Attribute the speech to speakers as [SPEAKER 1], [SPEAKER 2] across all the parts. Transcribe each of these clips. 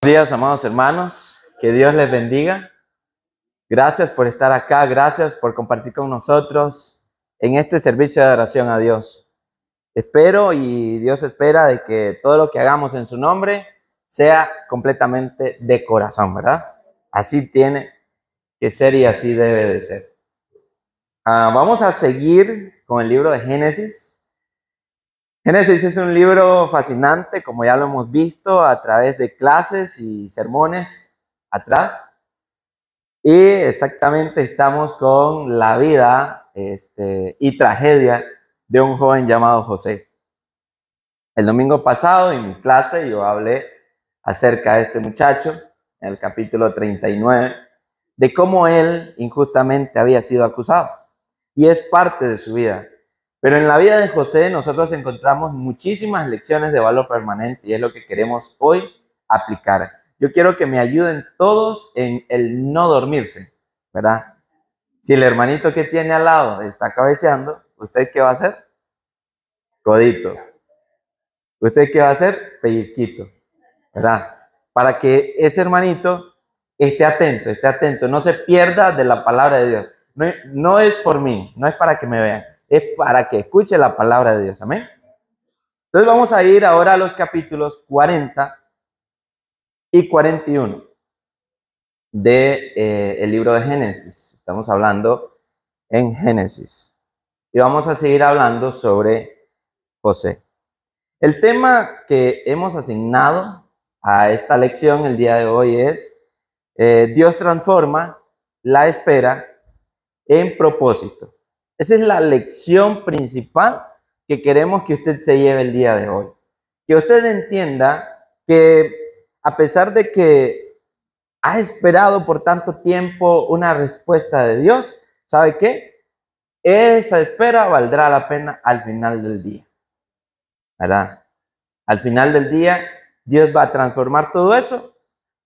[SPEAKER 1] Buenos días, amados hermanos, que Dios les bendiga. Gracias por estar acá, gracias por compartir con nosotros en este servicio de oración a Dios. Espero y Dios espera de que todo lo que hagamos en su nombre sea completamente de corazón, ¿verdad? Así tiene que ser y así debe de ser. Vamos a seguir con el libro de Génesis. Génesis es un libro fascinante, como ya lo hemos visto a través de clases y sermones atrás. Y exactamente estamos con la vida y tragedia de un joven llamado José. El domingo pasado en mi clase yo hablé acerca de este muchacho, en el capítulo 39, de cómo él injustamente había sido acusado. Y es parte de su vida. Pero en la vida de José nosotros encontramos muchísimas lecciones de valor permanente y es lo que queremos hoy aplicar. Yo quiero que me ayuden todos en el no dormirse, ¿verdad? Si el hermanito que tiene al lado está cabeceando, ¿usted qué va a hacer? Codito. ¿Usted qué va a hacer? Pellizquito, ¿verdad? Para que ese hermanito esté atento, no se pierda de la palabra de Dios. No es por mí, no es para que me vean, es para que escuche la palabra de Dios, amén. Entonces vamos a ir ahora a los capítulos 40 y 41 del libro de Génesis. Estamos hablando en Génesis y vamos a seguir hablando sobre José. El tema que hemos asignado a esta lección el día de hoy es Dios transforma la espera en propósito. Esa es la lección principal que queremos que usted se lleve el día de hoy. Que usted entienda que a pesar de que ha esperado por tanto tiempo una respuesta de Dios, ¿sabe qué? Esa espera valdrá la pena al final del día, ¿verdad? Al final del día, Dios va a transformar todo eso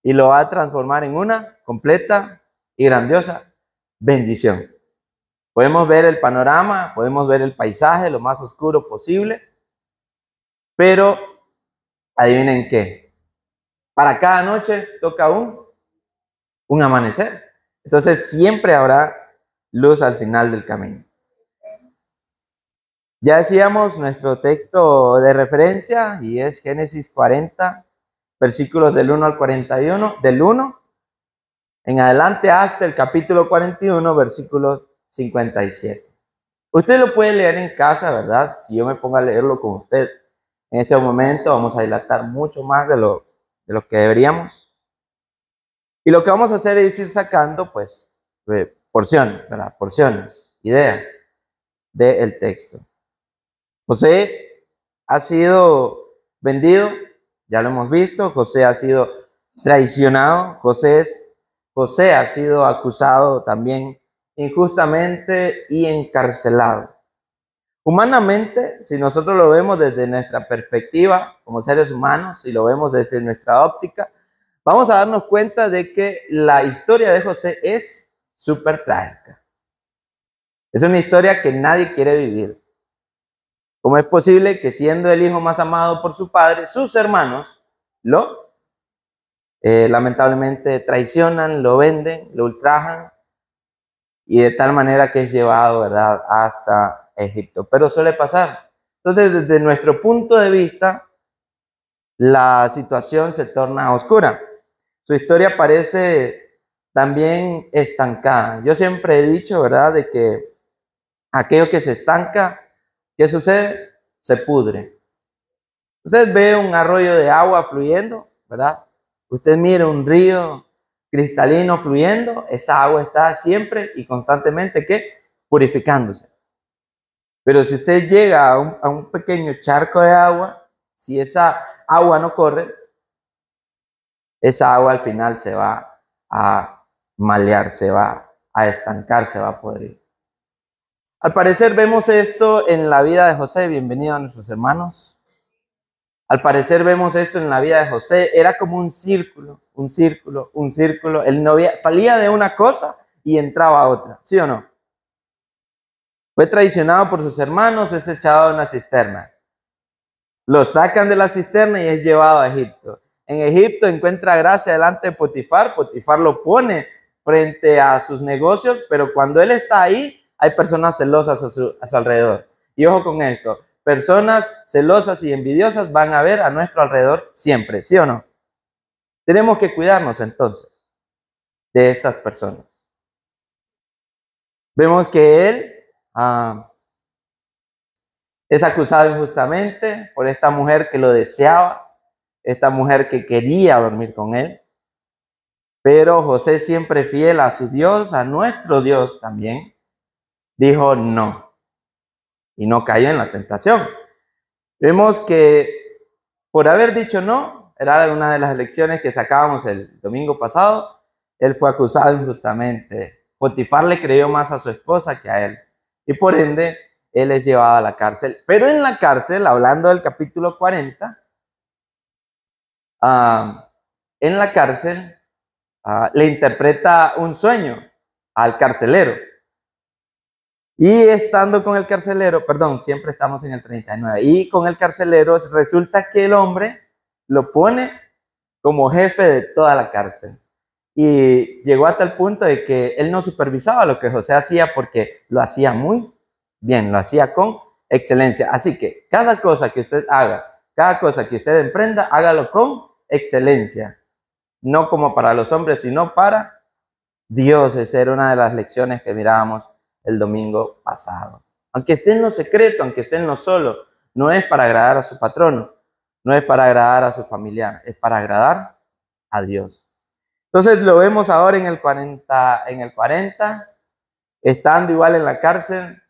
[SPEAKER 1] y lo va a transformar en una completa y grandiosa bendición. Podemos ver el panorama, podemos ver el paisaje lo más oscuro posible, pero adivinen qué, para cada noche toca un amanecer. Entonces siempre habrá luz al final del camino. Ya decíamos nuestro texto de referencia y es Génesis 40, versículos del 1 al 41, del 1 en adelante hasta el capítulo 41, versículo 57. Usted lo puede leer en casa, ¿verdad? Si yo me pongo a leerlo con usted en este momento, vamos a dilatar mucho más de lo que deberíamos. Y lo que vamos a hacer es ir sacando, pues, porciones, ¿verdad? Porciones, ideas del texto. José ha sido vendido, ya lo hemos visto. José ha sido traicionado. José ha sido acusado también injustamente y encarcelado. Humanamente, si nosotros lo vemos desde nuestra perspectiva como seres humanos, si lo vemos desde nuestra óptica, vamos a darnos cuenta de que la historia de José es súper trágica. Es una historia que nadie quiere vivir. ¿Cómo es posible que siendo el hijo más amado por su padre, sus hermanos lo lamentablemente traicionan, lo venden, lo ultrajan y de tal manera que es llevado, ¿verdad?, hasta Egipto? Pero suele pasar. Entonces, desde nuestro punto de vista, la situación se torna oscura. Su historia parece también estancada. Yo siempre he dicho, ¿verdad?, de que aquello que se estanca, ¿qué sucede? Se pudre. Usted ve un arroyo de agua fluyendo, ¿verdad? Usted mira un río cristalino fluyendo, esa agua está siempre y constantemente, ¿qué? Purificándose. Pero si usted llega a un pequeño charco de agua, si esa agua no corre, esa agua al final se va a malear, se va a estancar, se va a podrir. Al parecer vemos esto en la vida de José. Bienvenido a nuestros hermanos. Al parecer vemos esto en la vida de José. Era como un círculo, un círculo, un círculo. Él salía de una cosa y entraba a otra, ¿sí o no? Fue traicionado por sus hermanos, es echado a una cisterna. Lo sacan de la cisterna y es llevado a Egipto. en Egipto encuentra gracia delante de Potifar. Potifar lo pone frente a sus negocios, pero cuando él está ahí, hay personas celosas a su alrededor. Y ojo con esto, personas celosas y envidiosas van a ver a nuestro alrededor siempre, ¿sí o no? Tenemos que cuidarnos entonces de estas personas. Vemos que él es acusado injustamente por esta mujer que lo deseaba, esta mujer que quería dormir con él. Pero José, siempre fiel a su Dios, a nuestro Dios también, dijo no. Y no cayó en la tentación. Vemos que por haber dicho no, era una de las lecciones que sacábamos el domingo pasado, él fue acusado injustamente. Potifar le creyó más a su esposa que a él. Y por ende, él es llevado a la cárcel. Pero en la cárcel, hablando del capítulo 40, en la cárcel le interpreta un sueño al carcelero. Y estando con el carcelero, perdón, siempre estamos en el 39, y con el carcelero resulta que el hombre lo pone como jefe de toda la cárcel. Y llegó hasta el punto de que él no supervisaba lo que José hacía porque lo hacía muy bien, lo hacía con excelencia. Así que cada cosa que usted haga, cada cosa que usted emprenda, hágalo con excelencia. No como para los hombres, sino para Dios. Esa era una de las lecciones que mirábamos el domingo pasado. Aunque esté en lo secreto, aunque esté en lo solo, no es para agradar a su patrono, no es para agradar a su familiar, es para agradar a Dios. Entonces lo vemos ahora en el 40, estando igual en la cárcel,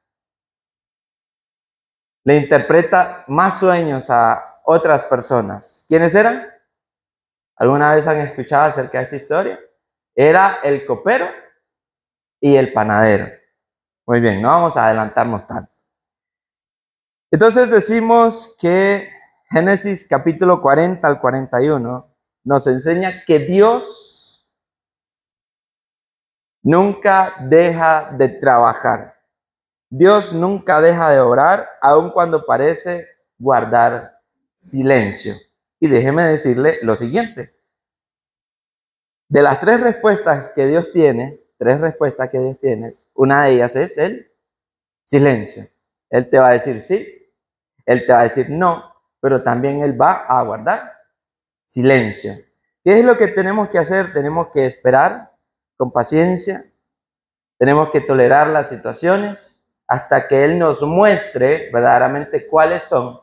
[SPEAKER 1] le interpreta más sueños a otras personas. ¿Quiénes eran? ¿Alguna vez han escuchado acerca de esta historia? Era el copero y el panadero. Muy bien, no vamos a adelantarnos tanto. Entonces decimos que Génesis capítulo 40 al 41 nos enseña que Dios nunca deja de trabajar. Dios nunca deja de obrar, aun cuando parece guardar silencio. Y déjeme decirle lo siguiente. De las tres respuestas que Dios tiene, una de ellas es el silencio. Él te va a decir sí, Él te va a decir no, pero también Él va a guardar silencio. ¿Qué es lo que tenemos que hacer? Tenemos que esperar con paciencia, tenemos que tolerar las situaciones hasta que Él nos muestre verdaderamente cuáles son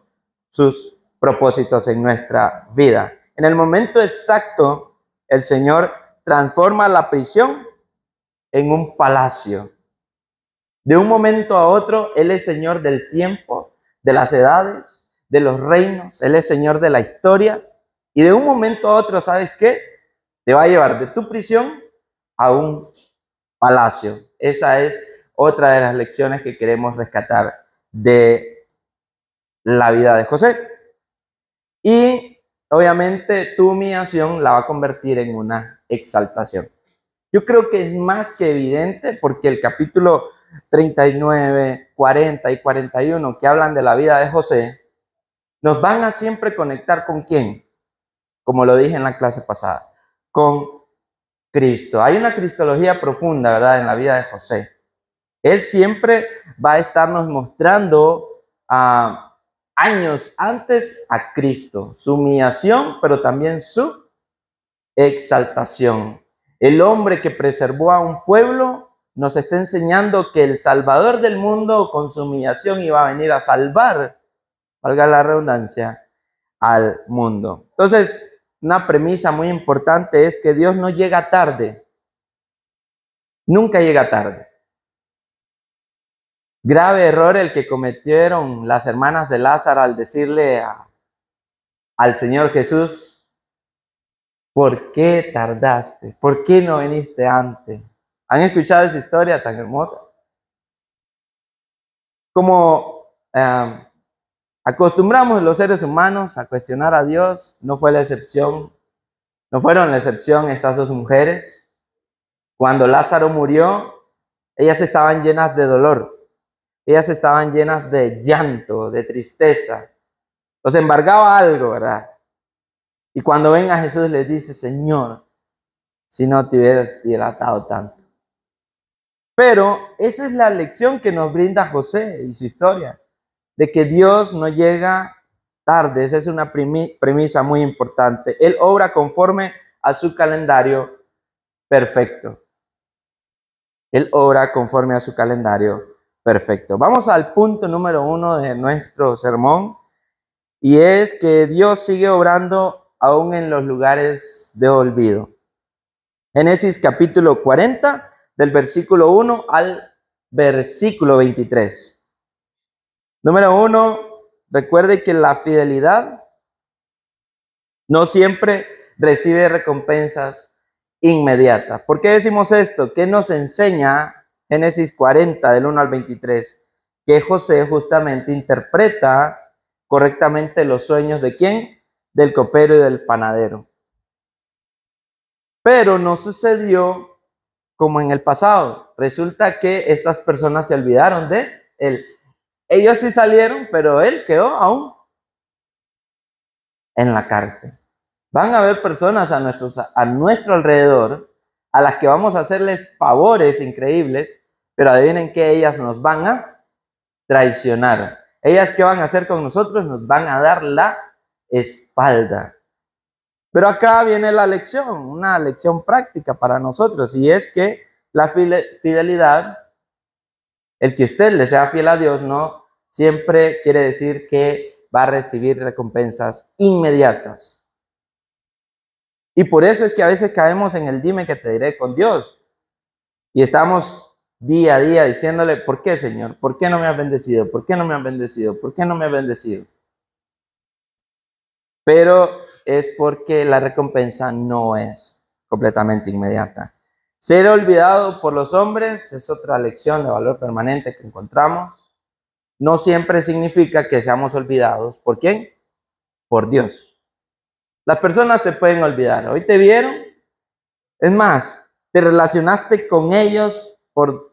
[SPEAKER 1] sus propósitos en nuestra vida. En el momento exacto, el Señor transforma la prisión en un palacio. De un momento a otro, Él es Señor del tiempo, de las edades, de los reinos. Él es Señor de la historia. Y de un momento a otro, ¿sabes qué? Te va a llevar de tu prisión a un palacio. Esa es otra de las lecciones que queremos rescatar de la vida de José. Y obviamente tu humillación la va a convertir en una exaltación. Yo creo que es más que evidente porque el capítulo 39, 40 y 41 que hablan de la vida de José, nos van a siempre conectar ¿con quién? Como lo dije en la clase pasada, con Cristo. Hay una cristología profunda, ¿verdad?, en la vida de José. Él siempre va a estarnos mostrando años antes a Cristo, su humillación, pero también su exaltación. El hombre que preservó a un pueblo nos está enseñando que el Salvador del mundo con su humillación iba a venir a salvar, valga la redundancia, al mundo. Entonces, una premisa muy importante es que Dios no llega tarde. Nunca llega tarde. Grave error el que cometieron las hermanas de Lázaro al decirle al Señor Jesús, ¿por qué tardaste? ¿Por qué no viniste antes? ¿Han escuchado esa historia tan hermosa? Como acostumbramos los seres humanos a cuestionar a Dios, no fue la excepción, no fueron la excepción estas dos mujeres. Cuando Lázaro murió, ellas estaban llenas de dolor, ellas estaban llenas de llanto, de tristeza. Los embargaba algo, ¿verdad? Y cuando ven a Jesús les dice, Señor, si no te hubieras dilatado tanto. Pero esa es la lección que nos brinda José y su historia, de que Dios no llega tarde. Esa es una premisa muy importante. Él obra conforme a su calendario perfecto. Él obra conforme a su calendario perfecto. Vamos al punto número 1 de nuestro sermón, y es que Dios sigue obrando aún en los lugares de olvido. Génesis capítulo 40, del versículo 1 al versículo 23. Número 1, recuerde que la fidelidad no siempre recibe recompensas inmediatas. ¿Por qué decimos esto? ¿Qué nos enseña Génesis 40, del 1 al 23? Que José justamente interpreta correctamente los sueños ¿de quién? Del copero y del panadero. Pero no sucedió como en el pasado. Resulta que estas personas se olvidaron de él. Ellos sí salieron, pero él quedó aún en la cárcel. Van a haber personas a nuestro alrededor a las que vamos a hacerles favores increíbles, pero adivinen que ellas nos van a traicionar. Ellas, ¿qué van a hacer con nosotros? Nos van a dar la espalda. Pero acá viene la lección, una lección práctica para nosotros, y es que la fidelidad, el que usted le sea fiel a Dios, no siempre quiere decir que va a recibir recompensas inmediatas. Y por eso es que a veces caemos en el dime que te diré con Dios. Y estamos día a día diciéndole, ¿por qué, Señor? ¿Por qué no me has bendecido? ¿Por qué no me has bendecido? ¿Por qué no me has bendecido? Pero es porque la recompensa no es completamente inmediata. Ser olvidado por los hombres es otra lección de valor permanente que encontramos. No siempre significa que seamos olvidados. ¿Por quién? Por Dios. Las personas te pueden olvidar. Hoy te vieron. Es más, te relacionaste con ellos por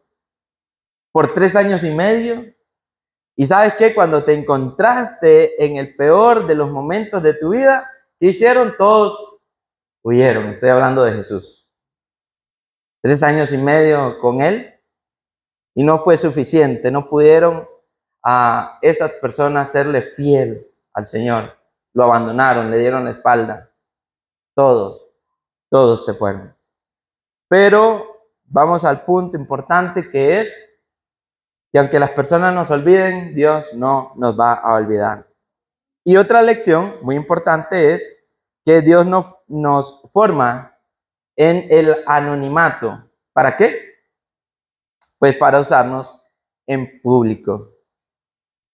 [SPEAKER 1] 3 años y medio. Y ¿sabes qué? Cuando te encontraste en el peor de los momentos de tu vida, ¿qué hicieron? Todos huyeron. Estoy hablando de Jesús. 3 años y medio con él y no fue suficiente. No pudieron a esas personas serle fiel al Señor. Lo abandonaron, le dieron la espalda. Todos se fueron. Pero vamos al punto importante, que es que aunque las personas nos olviden, Dios no nos va a olvidar. Y otra lección muy importante es que Dios nos forma en el anonimato. ¿Para qué? Pues para usarnos en público.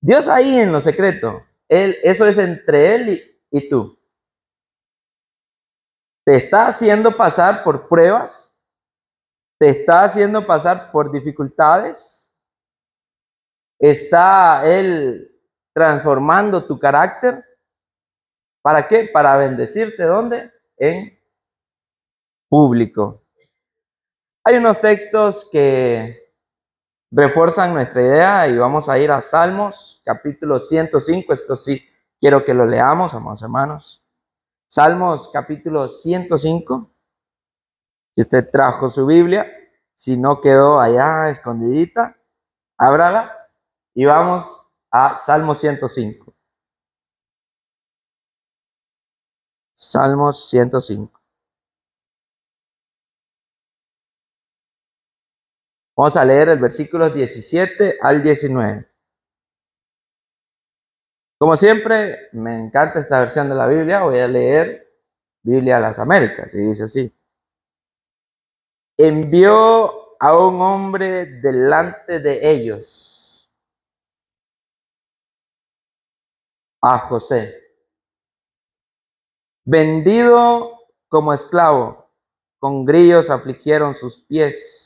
[SPEAKER 1] Dios ahí en lo secreto. Eso es entre Él y tú. Te está haciendo pasar por pruebas. Te está haciendo pasar por dificultades. Está Él transformando tu carácter. ¿Para qué? Para bendecirte. ¿Dónde? En público. Hay unos textos que refuerzan nuestra idea y vamos a ir a Salmos, capítulo 105. Esto sí, quiero que lo leamos, amados hermanos. Salmos, capítulo 105. Si usted trajo su Biblia, si no quedó allá escondidita, ábrala y vamos a Salmo 105. Salmos 105. Vamos a leer el versículo 17 al 19. Como siempre, me encanta esta versión de la Biblia. Voy a leer Biblia a las Américas y dice así. Envió a un hombre delante de ellos, a José, vendido como esclavo, con grillos afligieron sus pies.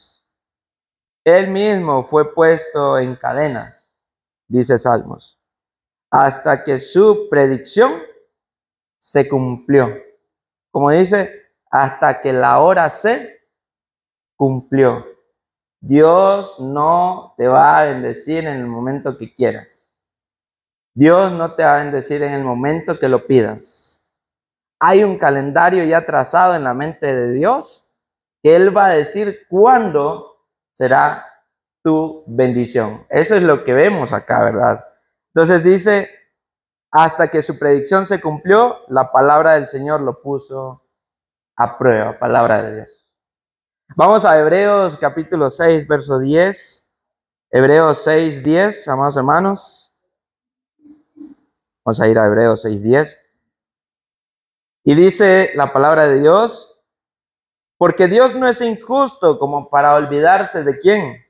[SPEAKER 1] Él mismo fue puesto en cadenas, dice Salmos, hasta que su predicción se cumplió. Como dice, hasta que la hora se cumplió. Dios no te va a bendecir en el momento que quieras. Dios no te va a bendecir en el momento que lo pidas. hay un calendario ya trazado en la mente de Dios, que Él va a decir cuándo será tu bendición. Eso es lo que vemos acá, ¿verdad? Entonces dice, hasta que su predicción se cumplió, la palabra del Señor lo puso a prueba, palabra de Dios. Vamos a Hebreos capítulo 6, verso 10. Hebreos 6, 10, amados hermanos. Vamos a ir a Hebreos 6, 10. Y dice la palabra de Dios, porque Dios no es injusto como para olvidarse de quién,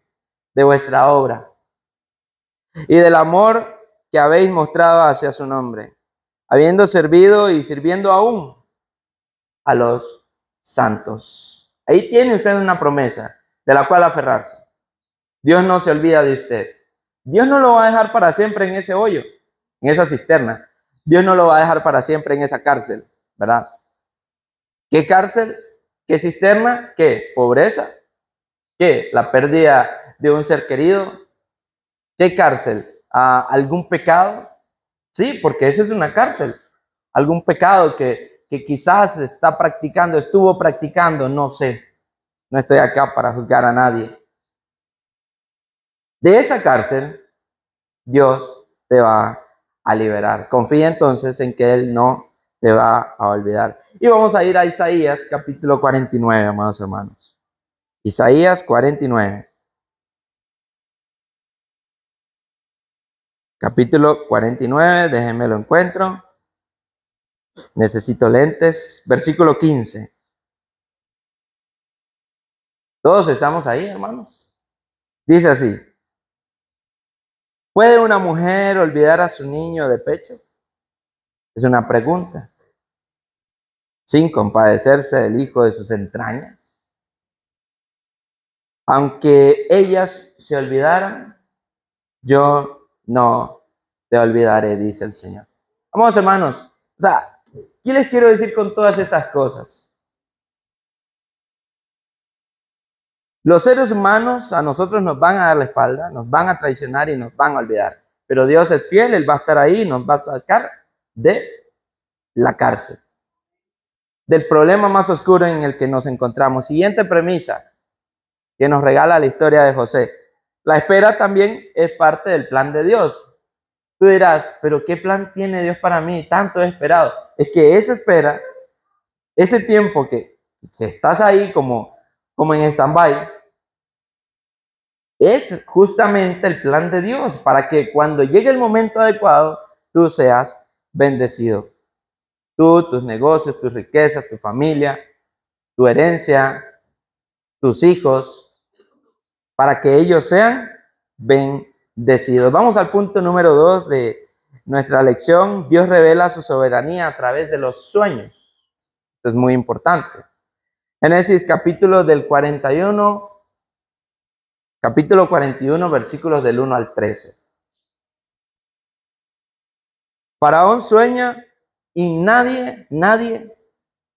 [SPEAKER 1] de vuestra obra y del amor que habéis mostrado hacia su nombre, habiendo servido y sirviendo aún a los santos. Ahí tiene usted una promesa de la cual aferrarse. Dios no se olvida de usted. Dios no lo va a dejar para siempre en ese hoyo, en esa cisterna. Dios no lo va a dejar para siempre en esa cárcel, ¿verdad? ¿Qué cárcel? ¿Qué cisterna? ¿Qué pobreza? ¿Qué? La pérdida de un ser querido. ¿Qué cárcel? ¿Algún pecado? Sí, porque esa es una cárcel. Algún pecado que quizás está practicando, estuvo practicando, no sé. No estoy acá para juzgar a nadie. De esa cárcel, Dios te va a liberar. Confía entonces en que Él no te va a olvidar. Y vamos a ir a Isaías capítulo 49, amados hermanos. Isaías 49. Capítulo 49, déjenme lo encuentro. Necesito lentes. Versículo 15. Todos estamos ahí, hermanos. Dice así. ¿Puede una mujer olvidar a su niño de pecho? Es una pregunta. Sin compadecerse del hijo de sus entrañas. Aunque ellas se olvidaran, yo no te olvidaré, dice el Señor. Vamos, hermanos. O sea, ¿qué les quiero decir con todas estas cosas? Los seres humanos a nosotros nos van a dar la espalda, nos van a traicionar y nos van a olvidar. Pero Dios es fiel, Él va a estar ahí y nos va a sacar de la cárcel, del problema más oscuro en el que nos encontramos. Siguiente premisa que nos regala la historia de José. La espera también es parte del plan de Dios. Tú dirás, pero ¿qué plan tiene Dios para mí? Tanto he esperado. Es que esa espera, ese tiempo que estás ahí como en stand-by, es justamente el plan de Dios para que cuando llegue el momento adecuado, tú seas bendecido. Tú, tus negocios, tus riquezas, tu familia, tu herencia, tus hijos, para que ellos sean bendecidos. Vamos al punto número 2 de nuestra lección. Dios revela su soberanía a través de los sueños. Esto es muy importante. Génesis capítulo 41, versículos del 1 al 13. Faraón sueña y nadie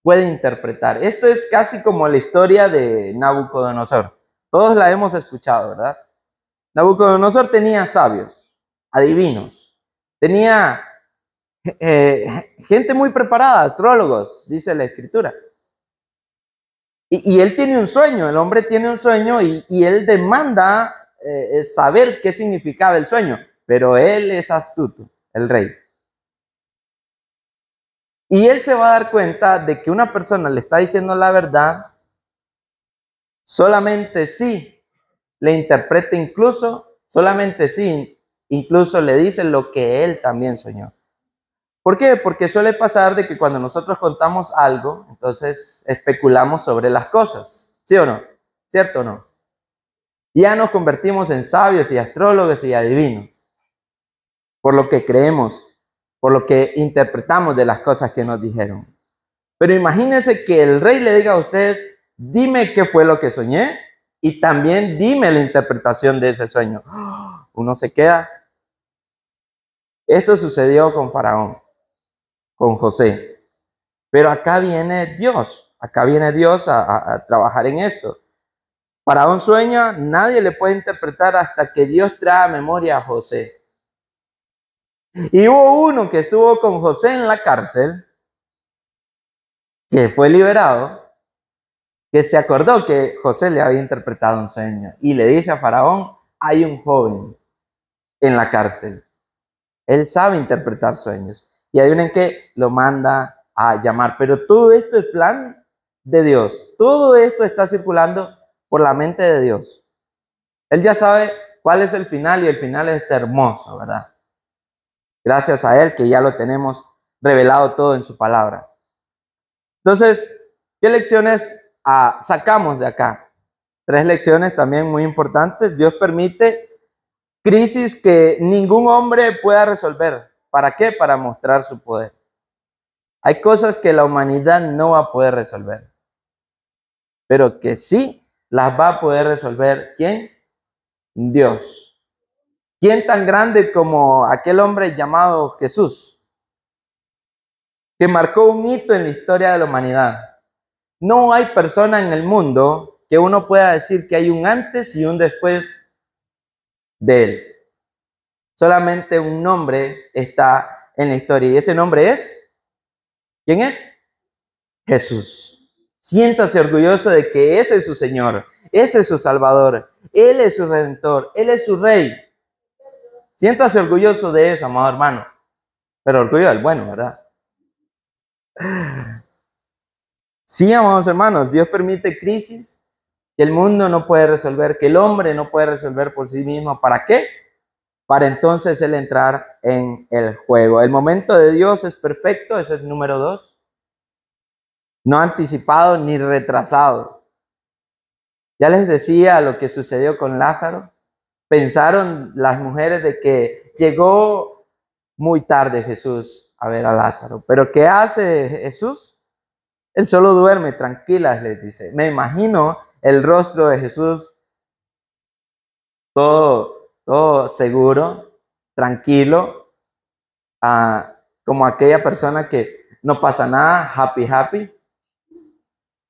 [SPEAKER 1] puede interpretar. Esto es casi como la historia de Nabucodonosor. Todos la hemos escuchado, ¿verdad? Nabucodonosor tenía sabios, adivinos, tenía gente muy preparada, astrólogos, dice la escritura. Y él tiene un sueño, el hombre tiene un sueño y él demanda saber qué significaba el sueño, pero él es astuto, el rey. Y él se va a dar cuenta de que una persona le está diciendo la verdad solamente si le interpreta, solamente si incluso le dice lo que él también soñó. ¿Por qué? Porque suele pasar de que cuando nosotros contamos algo, entonces especulamos sobre las cosas. ¿Sí o no? ¿Cierto o no? Ya nos convertimos en sabios y astrólogos y adivinos por lo que creemos, por lo que interpretamos de las cosas que nos dijeron. Pero imagínese que el rey le diga a usted, dime qué fue lo que soñé y también dime la interpretación de ese sueño. Uno se queda. Esto sucedió con Faraón, con José. Pero acá viene Dios a trabajar en esto. Faraón sueña, nadie le puede interpretar hasta que Dios trae a memoria a José. Y hubo uno que estuvo con José en la cárcel que fue liberado, que se acordó que José le había interpretado un sueño y le dice a Faraón, hay un joven en la cárcel. Él sabe interpretar sueños. Y adivinen que lo manda a llamar. Pero todo esto es plan de Dios. Todo esto está circulando por la mente de Dios. Él ya sabe cuál es el final y el final es hermoso, ¿verdad? Gracias a Él que ya lo tenemos revelado todo en su palabra. Entonces, ¿qué lecciones sacamos de acá? 3 lecciones también muy importantes. Dios permite crisis que ningún hombre pueda resolver. ¿Para qué? Para mostrar su poder. Hay cosas que la humanidad no va a poder resolver, pero que sí las va a poder resolver. ¿Quién? Dios. ¿Quién tan grande como aquel hombre llamado Jesús, que marcó un hito en la historia de la humanidad? No hay persona en el mundo que uno pueda decir que hay un antes y un después de él. Solamente un nombre está en la historia y ese nombre es, ¿quién es? Jesús. Siéntase orgulloso de que ese es su Señor, ese es su Salvador, Él es su Redentor, Él es su Rey. Siéntase orgulloso de eso, amado hermano, pero orgullo del bueno, ¿verdad? Sí, amados hermanos, Dios permite crisis que el mundo no puede resolver, que el hombre no puede resolver por sí mismo. ¿Para qué? Para entonces Él entrar en el juego. El momento de Dios es perfecto, ese es el número 2. No anticipado ni retrasado. Ya les decía lo que sucedió con Lázaro. Pensaron las mujeres de que llegó muy tarde Jesús a ver a Lázaro. Pero ¿qué hace Jesús? Él solo duerme, tranquilas, les dice. Me imagino el rostro de Jesús todo seguro, tranquilo, como aquella persona que no pasa nada, happy.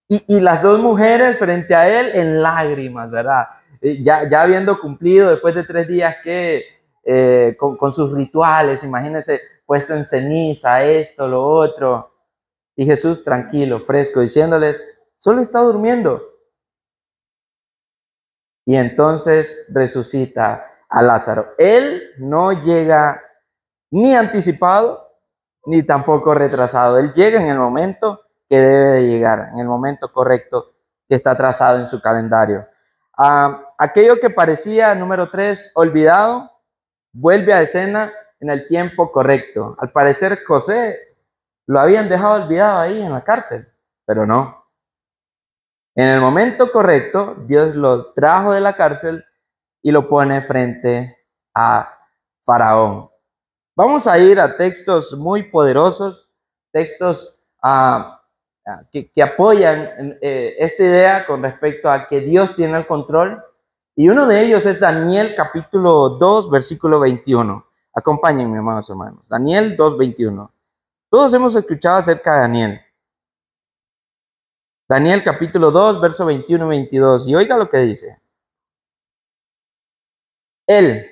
[SPEAKER 1] Y las 2 mujeres frente a él en lágrimas, ¿verdad? Ya habiendo cumplido después de 3 días que con sus rituales, imagínense, puesto en ceniza, esto, lo otro. Y Jesús tranquilo, fresco, diciéndoles, solo está durmiendo. Y entonces resucita a Lázaro. Él no llega ni anticipado, ni tampoco retrasado. Él llega en el momento que debe de llegar, en el momento correcto que está trazado en su calendario. Aquello que parecía, número 3, olvidado, vuelve a escena en el tiempo correcto. Al parecer José lo habían dejado olvidado ahí en la cárcel, pero no. En el momento correcto, Dios lo trajo de la cárcel y lo pone frente a Faraón. Vamos a ir a textos muy poderosos, textos que apoyan esta idea con respecto a que Dios tiene el control. Y uno de ellos es Daniel capítulo 2, versículo 21. Acompáñenme, amados hermanos. Daniel 2, 21. Todos hemos escuchado acerca de Daniel. Daniel capítulo 2, verso 21 y 22. Y oiga lo que dice. Él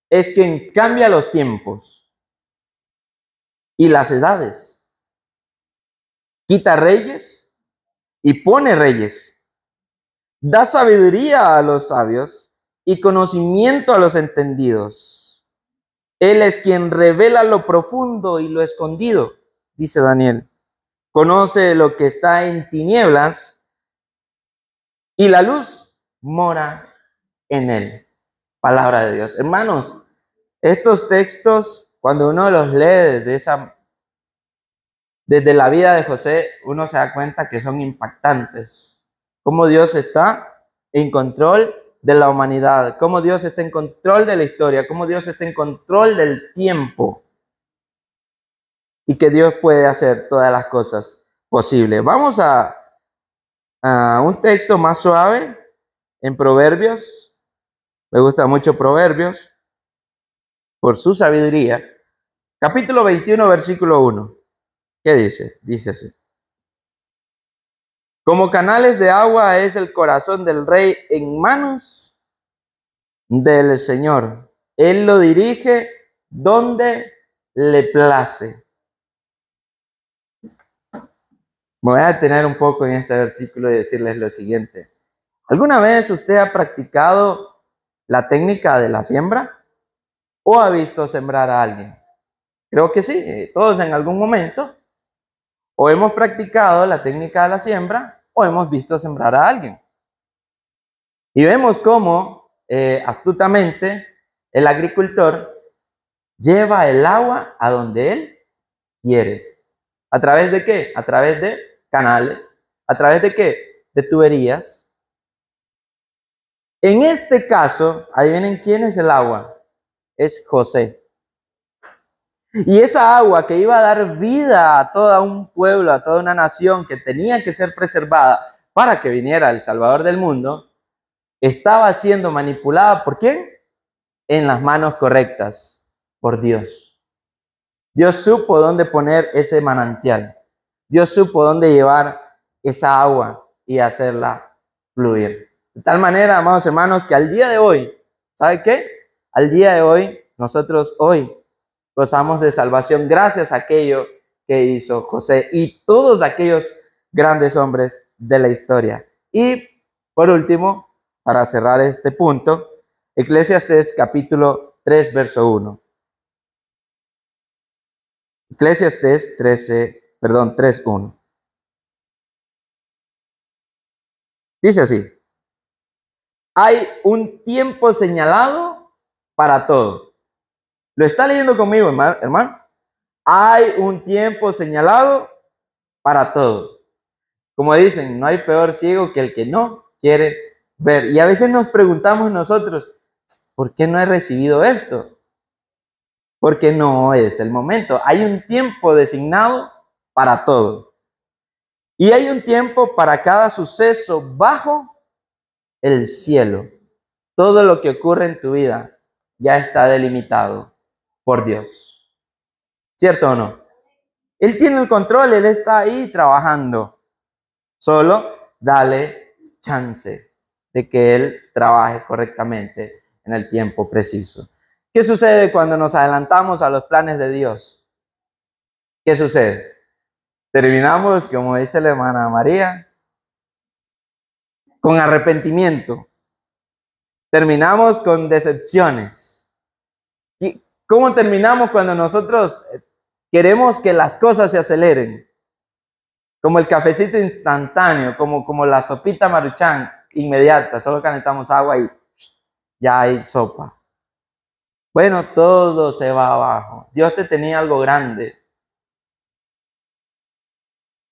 [SPEAKER 1] es quien cambia los tiempos y las edades. Quita reyes y pone reyes. Da sabiduría a los sabios y conocimiento a los entendidos. Él es quien revela lo profundo y lo escondido, dice Daniel. Conoce lo que está en tinieblas y la luz mora en él. Palabra de Dios. Hermanos, estos textos, cuando uno los lee desde la vida de José, uno se da cuenta que son impactantes. Cómo Dios está en control de la humanidad, cómo Dios está en control de la historia, cómo Dios está en control del tiempo y que Dios puede hacer todas las cosas posibles. Vamos a un texto más suave en Proverbios. Me gusta mucho Proverbios por su sabiduría. Capítulo 21, versículo 1. ¿Qué dice? Dice así. Como canales de agua es el corazón del rey en manos del Señor. Él lo dirige donde le place. Me voy a detener un poco en este versículo y decirles lo siguiente. ¿Alguna vez usted ha practicado la técnica de la siembra o ha visto sembrar a alguien? Creo que sí, todos en algún momento o hemos practicado la técnica de la siembra o hemos visto sembrar a alguien. Y vemos cómo astutamente el agricultor lleva el agua a donde él quiere. ¿A través de qué? A través de canales. ¿A través de qué? De tuberías. En este caso, adivinen quién es el agua. Es José. Y esa agua que iba a dar vida a todo un pueblo, a toda una nación que tenía que ser preservada para que viniera el Salvador del mundo, estaba siendo manipulada ¿por quién? En las manos correctas, por Dios. Dios supo dónde poner ese manantial. Dios supo dónde llevar esa agua y hacerla fluir. De tal manera, amados hermanos, que al día de hoy, ¿sabe qué? Al día de hoy, nosotros hoy gozamos de salvación gracias a aquello que hizo José y todos aquellos grandes hombres de la historia. Y por último, para cerrar este punto, Eclesiastés capítulo 3, verso 1. Eclesiastés 3, 1. Dice así: hay un tiempo señalado para todo. ¿Lo está leyendo conmigo, hermano? Hay un tiempo señalado para todo. Como dicen, no hay peor ciego que el que no quiere ver. Y a veces nos preguntamos nosotros, ¿por qué no he recibido esto? Porque no es el momento. Hay un tiempo designado para todo. Y hay un tiempo para cada suceso bajo el cielo. Todo lo que ocurre en tu vida ya está delimitado por Dios. ¿Cierto o no? Él tiene el control, Él está ahí trabajando. Solo dale chance de que Él trabaje correctamente en el tiempo preciso. ¿Qué sucede cuando nos adelantamos a los planes de Dios? ¿Qué sucede? Terminamos, como dice la hermana María, con arrepentimiento. Terminamos con decepciones. ¿Y cómo terminamos cuando nosotros queremos que las cosas se aceleren? Como el cafecito instantáneo, como la sopita Maruchan inmediata, solo calentamos agua y ya hay sopa. Bueno, todo se va abajo. Dios te tenía algo grande.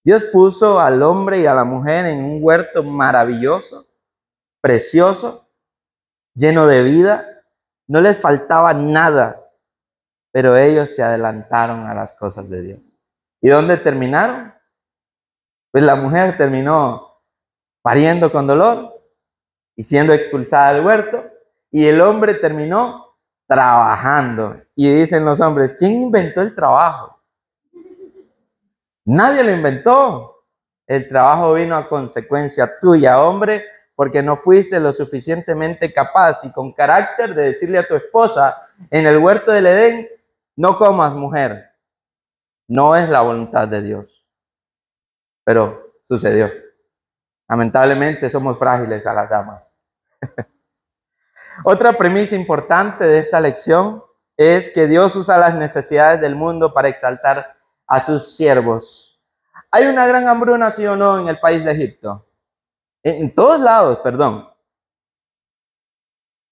[SPEAKER 1] Dios puso al hombre y a la mujer en un huerto maravilloso, precioso, lleno de vida. No les faltaba nada, pero ellos se adelantaron a las cosas de Dios. ¿Y dónde terminaron? Pues la mujer terminó pariendo con dolor y siendo expulsada del huerto, y el hombre terminó trabajando. Y dicen los hombres, ¿quién inventó el trabajo? Nadie lo inventó. El trabajo vino a consecuencia tuya, hombre, porque no fuiste lo suficientemente capaz y con carácter de decirle a tu esposa en el huerto del Edén, no comas, mujer. No es la voluntad de Dios. Pero sucedió. Lamentablemente somos frágiles a las damas. Otra premisa importante de esta lección es que Dios usa las necesidades del mundo para exaltar a sus siervos. Hay una gran hambruna, sí o no, en el país de Egipto. En todos lados, perdón.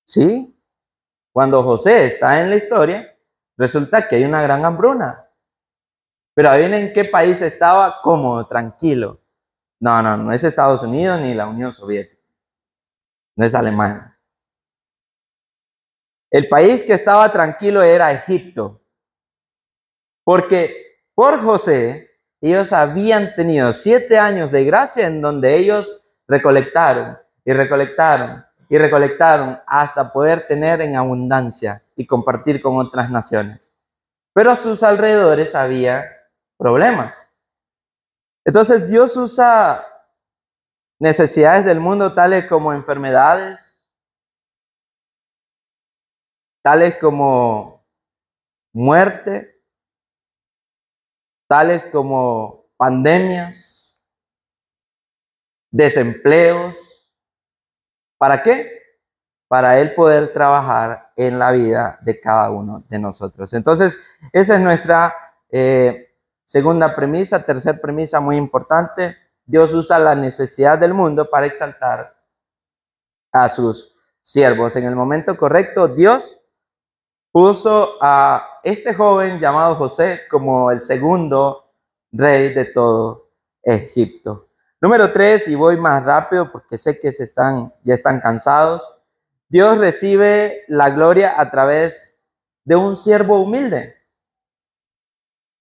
[SPEAKER 1] Sí, cuando José está en la historia, resulta que hay una gran hambruna. Pero adivinen en qué país estaba cómodo, tranquilo. No es Estados Unidos ni la Unión Soviética. No es Alemania. El país que estaba tranquilo era Egipto. Porque por José, ellos habían tenido 7 años de gracia en donde ellos recolectaron y recolectaron y recolectaron hasta poder tener en abundancia y compartir con otras naciones. Pero a sus alrededores había problemas. Entonces Dios usa necesidades del mundo tales como enfermedades, tales como muerte, tales como pandemias, desempleos. ¿Para qué? Para Él poder trabajar en la vida de cada uno de nosotros. Entonces, esa es nuestra segunda premisa. Tercer premisa muy importante: Dios usa la necesidad del mundo para exaltar a sus siervos. En el momento correcto, Dios puso a este joven llamado José como el segundo rey de todo Egipto. Número 3, y voy más rápido porque sé que ya están cansados. Dios recibe la gloria a través de un siervo humilde.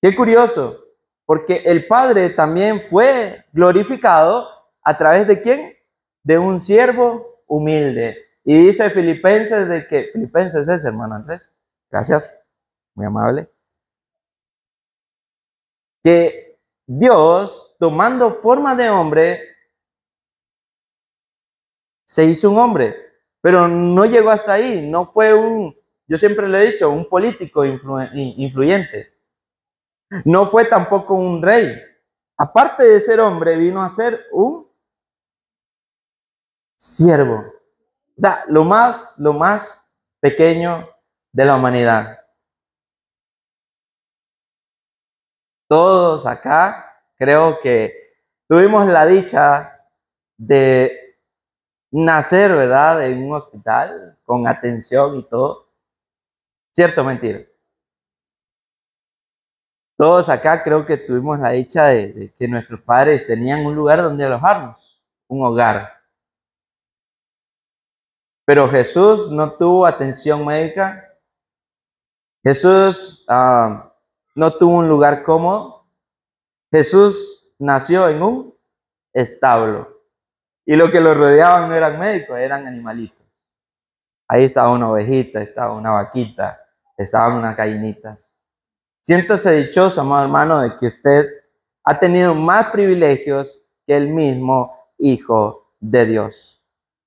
[SPEAKER 1] Qué curioso, porque el Padre también fue glorificado a través de ¿quién? De un siervo humilde. Y dice Filipenses Filipenses es, hermano Andrés, gracias, muy amable, que Dios, tomando forma de hombre, se hizo un hombre, pero no llegó hasta ahí, no fue yo siempre le he dicho, un político influyente, no fue tampoco un rey. Aparte de ser hombre, vino a ser un siervo. O sea, lo más pequeño de la humanidad. Todos acá creo que tuvimos la dicha de nacer, ¿verdad?, en un hospital con atención y todo. ¿Cierto o mentira? Todos acá creo que tuvimos la dicha de que nuestros padres tenían un lugar donde alojarnos, un hogar. Pero Jesús no tuvo atención médica. Jesús no tuvo un lugar cómodo. Jesús nació en un establo. Y lo que lo rodeaban no eran médicos, eran animalitos. Ahí estaba una ovejita, estaba una vaquita, estaban unas gallinitas. Siéntase dichoso, amado hermano, de que usted ha tenido más privilegios que el mismo Hijo de Dios.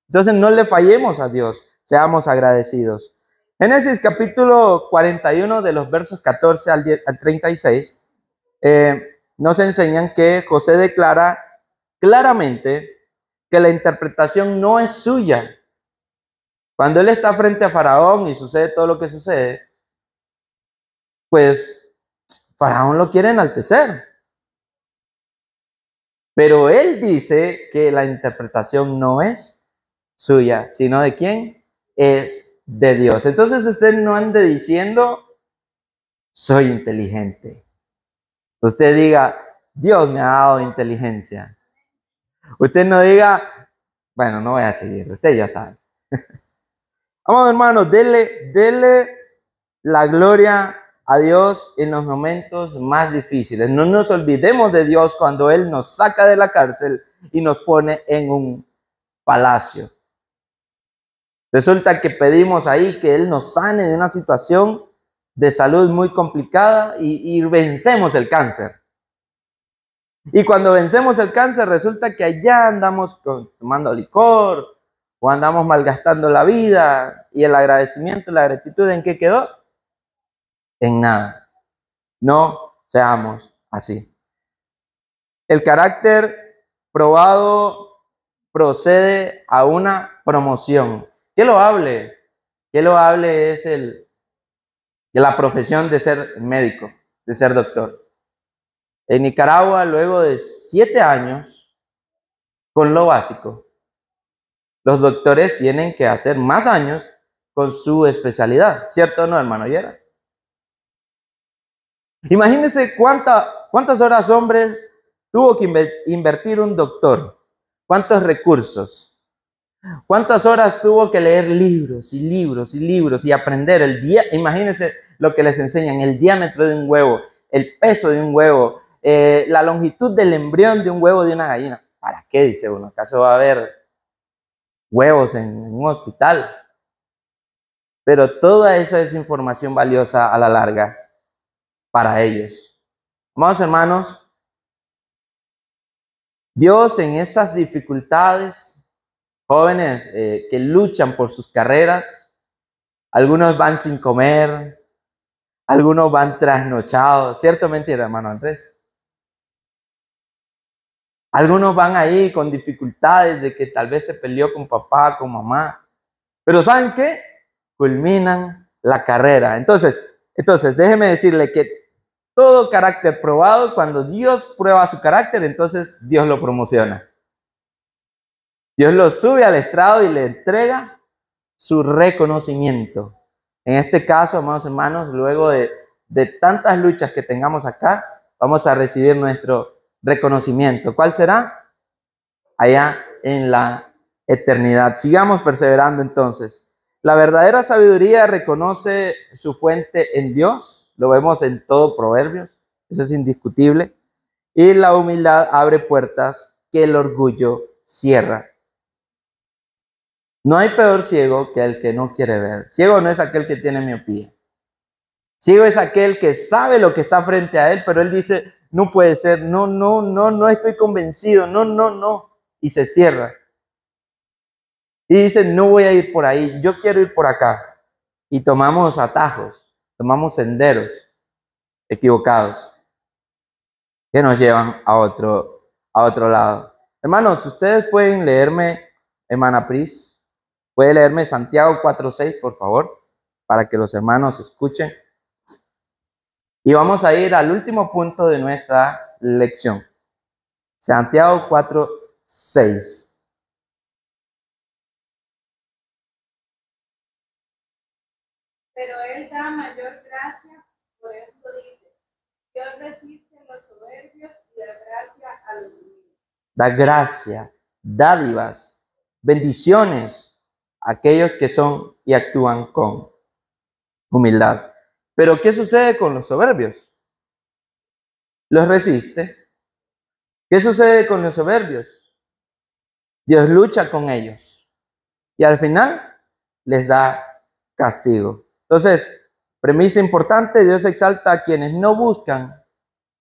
[SPEAKER 1] Entonces no le fallemos a Dios, seamos agradecidos. Génesis capítulo 41, de los versos 14 al 36, nos enseñan que José declara claramente que la interpretación no es suya. Cuando él está frente a Faraón y sucede todo lo que sucede, pues Faraón lo quiere enaltecer. Pero él dice que la interpretación no es suya, sino de quién, es de Dios. Entonces usted no ande diciendo, soy inteligente. Usted diga, Dios me ha dado inteligencia. Usted no diga, bueno, no voy a seguir, usted ya sabe. Vamos, hermanos, dele la gloria a Dios en los momentos más difíciles. No nos olvidemos de Dios cuando Él nos saca de la cárcel y nos pone en un palacio. Resulta que pedimos ahí que Él nos sane de una situación de salud muy complicada y vencemos el cáncer. Y cuando vencemos el cáncer, resulta que allá andamos tomando licor o andamos malgastando la vida, y el agradecimiento, la gratitud, ¿en qué quedó? En nada. No seamos así. El carácter probado procede a una promoción. ¿Qué lo hable? ¿Qué lo hable es de la profesión de ser médico, de ser doctor? En Nicaragua, luego de 7 años con lo básico, los doctores tienen que hacer más años con su especialidad. ¿Cierto o no, hermano Yera? Imagínense cuántas horas, hombres, tuvo que invertir un doctor. ¿Cuántos recursos? ¿Cuántas horas tuvo que leer libros y libros y libros y aprender imagínense lo que les enseñan, el diámetro de un huevo, el peso de un huevo, la longitud del embrión de un huevo de una gallina? ¿Para qué, dice uno? ¿Acaso va a haber huevos en un hospital? Pero toda esa es información valiosa a la larga para ellos. Amados hermanos, Dios en esas dificultades, jóvenes que luchan por sus carreras, algunos van sin comer, algunos van trasnochados, ¿cierto o mentira, hermano Andrés? Algunos van ahí con dificultades de que tal vez se peleó con papá, con mamá. Pero ¿saben qué? Culminan la carrera. Entonces, déjeme decirle que todo carácter probado, cuando Dios prueba su carácter, entonces Dios lo promociona. Dios lo sube al estrado y le entrega su reconocimiento. En este caso, amados hermanos, luego de tantas luchas que tengamos acá, vamos a recibir nuestro reconocimiento. ¿Cuál será? Allá en la eternidad. Sigamos perseverando entonces. La verdadera sabiduría reconoce su fuente en Dios. Lo vemos en todo Proverbios. Eso es indiscutible. Y la humildad abre puertas que el orgullo cierra. No hay peor ciego que el que no quiere ver. Ciego no es aquel que tiene miopía. Ciego es aquel que sabe lo que está frente a él, pero él dice, no puede ser, no estoy convencido, no. Y se cierra. Y dice, no voy a ir por ahí, yo quiero ir por acá. Y tomamos atajos, tomamos senderos equivocados que nos llevan a otro lado. Hermanos, ustedes pueden leerme, hermana Pris, puede leerme Santiago 4:6, por favor, para que los hermanos escuchen. Y vamos a ir al último punto de nuestra lección. Santiago 4:6.
[SPEAKER 2] Pero Él da mayor gracia, por esto dice, Dios resiste a los soberbios y da gracia a los humildes.
[SPEAKER 1] Da gracia, dádivas, bendiciones a aquellos que son y actúan con humildad. Pero ¿qué sucede con los soberbios? Los resiste. ¿Qué sucede con los soberbios? Dios lucha con ellos y al final les da castigo. Entonces, premisa importante, Dios exalta a quienes no buscan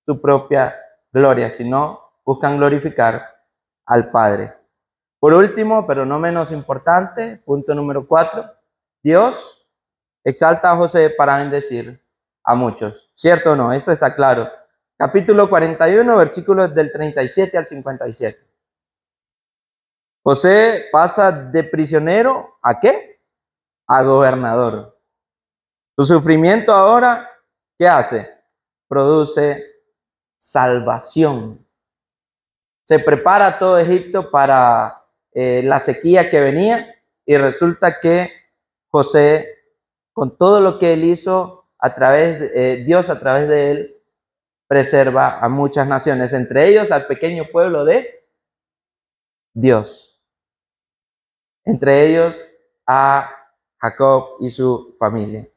[SPEAKER 1] su propia gloria, sino buscan glorificar al Padre. Por último, pero no menos importante, punto número 4, Dios exalta a José para bendecir a muchos. ¿Cierto o no? Esto está claro. Capítulo 41, versículos del 37 al 57. José pasa de prisionero ¿a qué? A gobernador. Su sufrimiento ahora, ¿qué hace? Produce salvación. Se prepara todo Egipto para la sequía que venía y resulta que José, con todo lo que él hizo, Dios a través de él, preserva a muchas naciones, entre ellos al pequeño pueblo de Dios, entre ellos a Jacob y su familia.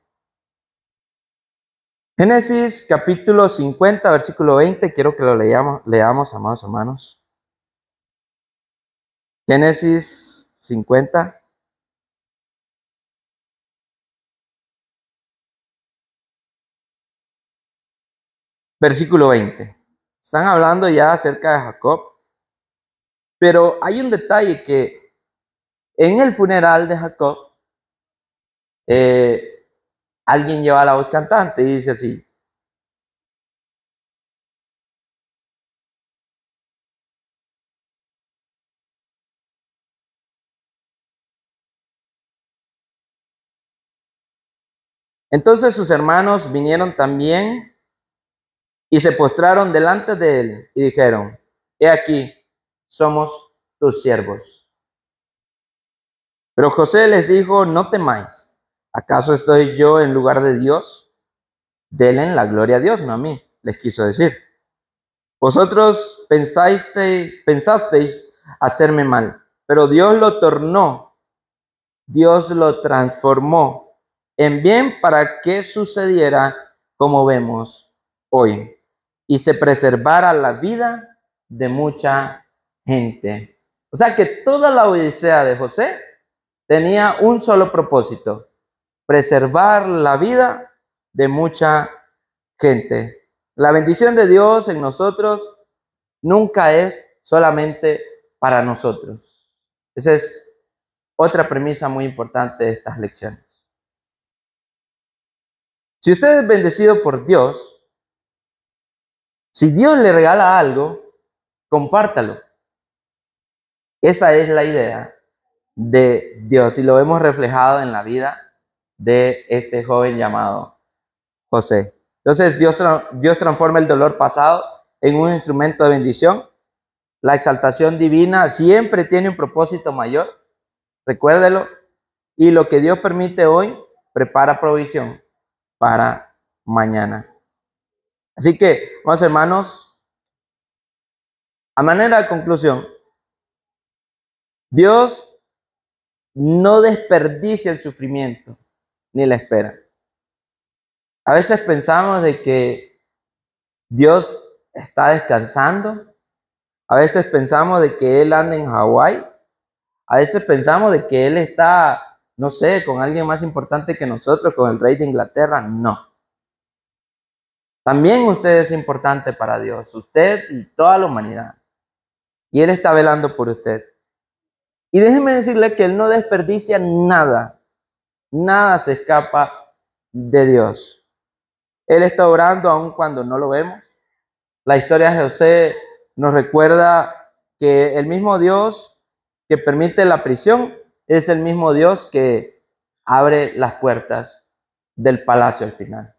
[SPEAKER 1] Génesis capítulo 50, versículo 20, quiero que lo leamos, amados hermanos. Génesis 50. Versículo 20. Están hablando ya acerca de Jacob, pero hay un detalle que en el funeral de Jacob, alguien lleva la voz cantante y dice así. Entonces sus hermanos vinieron también y se postraron delante de él y dijeron, he aquí, somos tus siervos. Pero José les dijo, no temáis, ¿acaso estoy yo en lugar de Dios? Denle la gloria a Dios, no a mí, les quiso decir. Vosotros pensasteis hacerme mal, pero Dios lo tornó, Dios lo transformó en bien para que sucediera como vemos hoy y se preservara la vida de mucha gente. O sea que toda la odisea de José tenía un solo propósito, preservar la vida de mucha gente. La bendición de Dios en nosotros nunca es solamente para nosotros. Esa es otra premisa muy importante de estas lecciones. Si usted es bendecido por Dios, si Dios le regala algo, compártalo. Esa es la idea de Dios y lo vemos reflejado en la vida de este joven llamado José. Entonces Dios transforma el dolor pasado en un instrumento de bendición. La exaltación divina siempre tiene un propósito mayor, recuérdelo, y lo que Dios permite hoy prepara provisión para mañana. Así que, vamos hermanos, a manera de conclusión, Dios no desperdicia el sufrimiento ni la espera. A veces pensamos de que Dios está descansando, a veces pensamos de que Él anda en Hawái, a veces pensamos de que Él está, no sé, con alguien más importante que nosotros, con el rey de Inglaterra. No. También usted es importante para Dios, usted y toda la humanidad. Y Él está velando por usted. Y déjeme decirle que Él no desperdicia nada. Nada se escapa de Dios. Él está obrando aun cuando no lo vemos. La historia de José nos recuerda que el mismo Dios que permite la prisión es el mismo Dios que abre las puertas del palacio al final.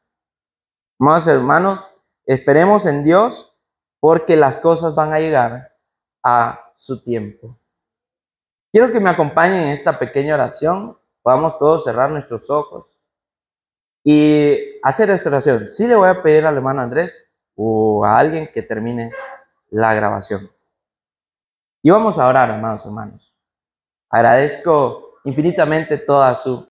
[SPEAKER 1] Amados hermanos, esperemos en Dios porque las cosas van a llegar a su tiempo. Quiero que me acompañen en esta pequeña oración. Podamos todos cerrar nuestros ojos y hacer esta oración. Sí le voy a pedir al hermano Andrés o a alguien que termine la grabación. Y vamos a orar, amados hermanos. Agradezco infinitamente toda su